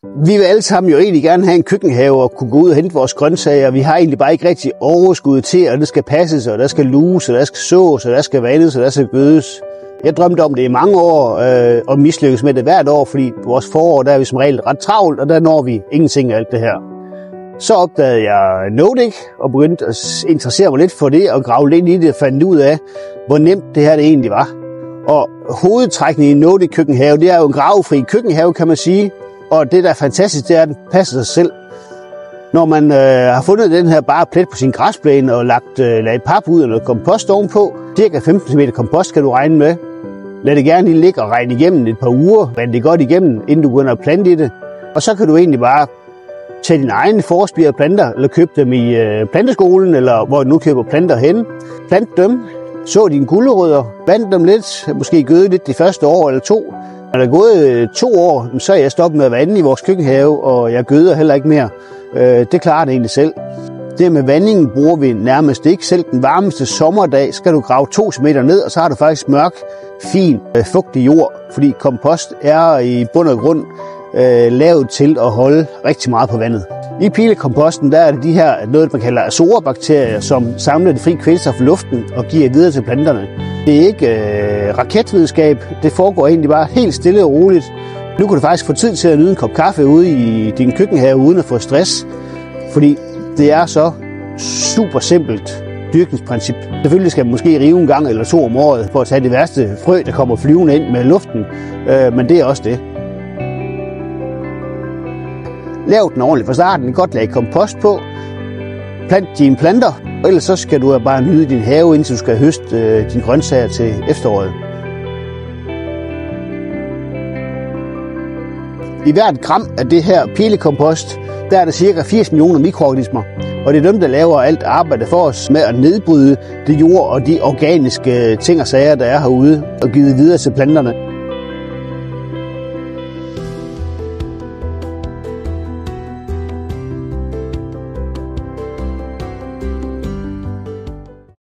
Vi vil alle sammen jo egentlig gerne have en køkkenhave og kunne gå ud og hente vores grøntsager. Vi har egentlig bare ikke rigtig overskud til, at det skal passes, og der skal luges, og der skal sås, og der skal vandes, og der skal gødes. Jeg drømte om det i mange år, og mislykkes med det hvert år, fordi på vores forår, der er vi som regel ret travlt, og der når vi ingenting af alt det her. Så opdagede jeg Nordic og begyndte at interessere mig lidt for det og grave lidt i det og fandt ud af, hvor nemt det her det egentlig var. Og hovedtrækningen i Nordic køkkenhave, det er jo en gravefri køkkenhave, kan man sige. Og det, der er fantastisk, det er, at den passer sig selv. Når man har fundet den her bare plet på sin græsplæne og lagt pap ud og noget kompost ovenpå, cirka 15 cm kompost kan du regne med. Lad det gerne lige ligge og regne igennem et par uger, vand det godt igennem, inden du begynder at plante i det. Og så kan du egentlig bare tage dine egne forspirede planter, eller købe dem i planteskolen, eller hvor du nu køber planter hen. Plant dem, så dine gulerødder, vand dem lidt, måske gøde lidt de første år eller 2. Når der er gået 2 år, så er jeg stoppet med at vande i vores køkkenhave, og jeg gøder heller ikke mere. Det klarer det egentlig selv. Det med vandingen bruger vi nærmest ikke. Selv den varmeste sommerdag skal du grave 2 cm ned, og så har du faktisk mørk, fin, fugtig jord. Fordi kompost er i bund og grund lavet til at holde rigtig meget på vandet. I pilekomposten der er det de her, noget man kalder azorabakterier, som samler det fri kvælstof i luften og giver videre til planterne. Det er ikke raketvidenskab, det foregår egentlig bare helt stille og roligt. Nu kan du faktisk få tid til at nyde en kop kaffe ude i din køkkenhave uden at få stress, fordi det er så super simpelt dyrkningsprincip. Selvfølgelig skal man måske rive en gang eller 2 om året for at tage det værste frø, der kommer flyvende ind med luften, men det er også det. Lav den ordentligt fra starten, godt lag kompost på, plant dine planter, og ellers så skal du bare nyde din have, indtil du skal høste dine grøntsager til efteråret. I hvert gram af det her pilekompost, der er der cirka 80 millioner mikroorganismer, og det er dem, der laver alt arbejde for os med at nedbryde det jord og de organiske ting og sager, der er herude, og give videre til planterne.